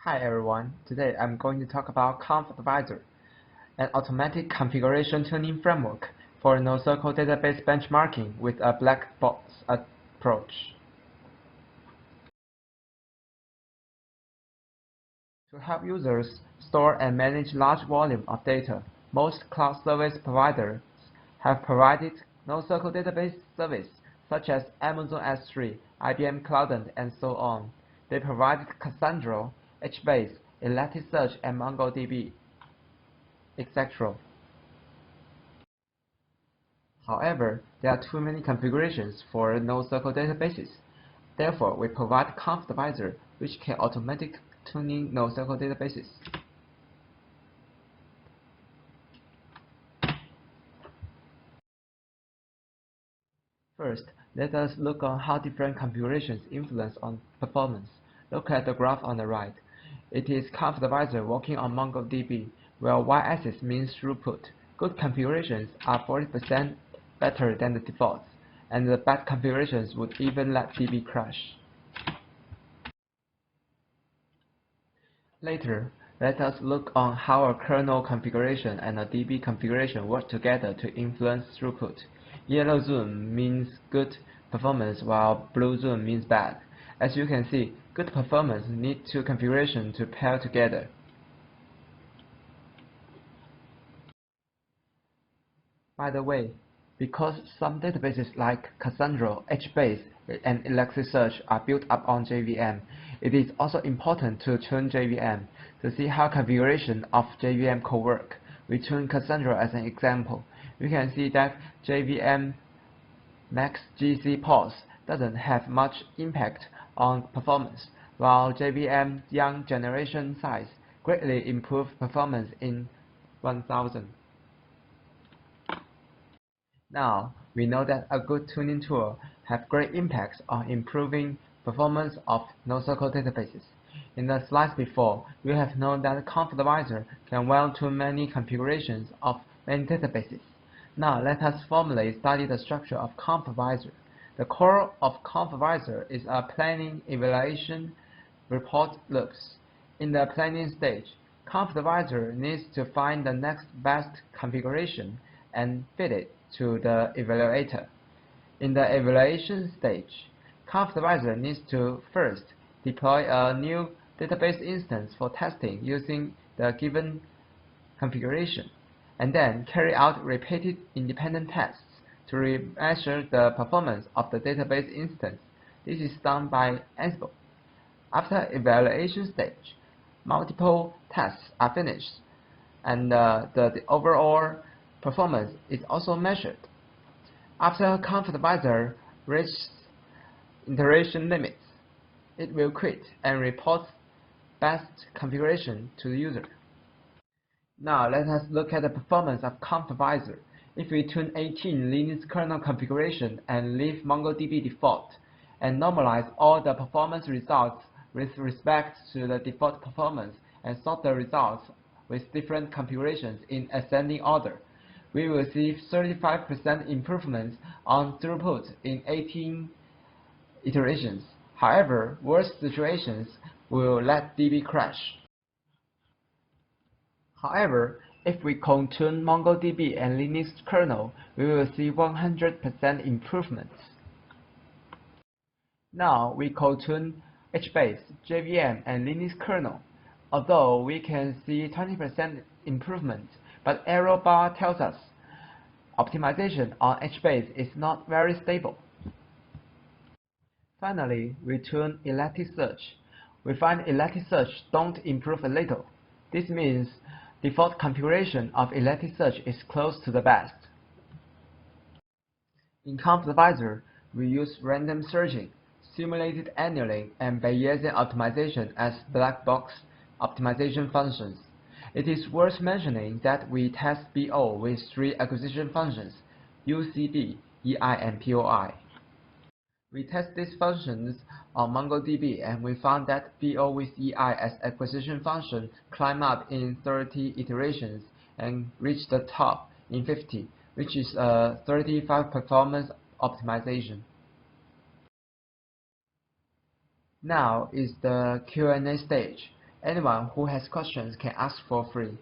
Hi everyone, today I'm going to talk about ConfAdvisor, an automatic configuration tuning framework for NoSQL database benchmarking with a black box approach. To help users store and manage large volume of data, most cloud service providers have provided NoSQL database service such as Amazon S3, IBM Cloud, and so on. They provided Cassandra, HBase, Elasticsearch, and MongoDB, etc. However, there are too many configurations for NoSQL databases. Therefore, we provide ConfAdvisor, which can automatically tuning NoSQL databases. First, let us look on how different configurations influence on performance. Look at the graph on the right. It is ConfAdvisor working on MongoDB, where y-axis means throughput. Good configurations are 40% better than the defaults, and the bad configurations would even let DB crash. Later, let us look on how a kernel configuration and a DB configuration work together to influence throughput. Yellow zone means good performance while blue zone means bad. As you can see, good performance need two configurations to pair together. By the way, because some databases like Cassandra, HBase, and Elasticsearch are built up on JVM, it is also important to tune JVM. To see how configuration of JVM could work, we tune Cassandra as an example. We can see that JVM max GC pause doesn't have much impact on performance, while JVM young generation size greatly improves performance in 1000. Now, we know that a good tuning tool has great impacts on improving performance of NoSQL databases. In the slides before, we have known that ConfAdvisor can well tune many configurations of many databases. Now, let us formally study the structure of ConfAdvisor. The core of ConfAdvisor is a planning, evaluation, report loops. In the planning stage, ConfAdvisor needs to find the next best configuration and fit it to the evaluator. In the evaluation stage, ConfAdvisor needs to first deploy a new database instance for testing using the given configuration, and then carry out repeated independent tests to measure the performance of the database instance. This is done by Ansible. After evaluation stage, multiple tests are finished, and the overall performance is also measured. After ConfAdvisor reaches iteration limits, it will quit and report best configuration to the user. Now let us look at the performance of ConfAdvisor. If we tune 18 Linux kernel configuration and leave MongoDB default, and normalize all the performance results with respect to the default performance, and sort the results with different configurations in ascending order, we will see 35% improvements on throughput in 18 iterations. However, worse situations will let DB crash. However, if we co-tune MongoDB and Linux kernel, we will see 100% improvements. Now we co-tune HBase, JVM, and Linux kernel. Although we can see 20% improvement, but error bar tells us optimization on HBase is not very stable. Finally, we tune Elasticsearch. We find Elasticsearch don't improve a little. This means default configuration of Elasticsearch is close to the best. In ConfAdvisor, we use random searching, simulated annealing, and Bayesian optimization as black box optimization functions. It is worth mentioning that we test BO with three acquisition functions, UCB, EI, and POI. We test these functions on MongoDB, and we found that BO with EI as acquisition function climbed up in 30 iterations and reached the top in 50, which is a 35 performance optimization. Now is the Q&A stage. Anyone who has questions can ask for free.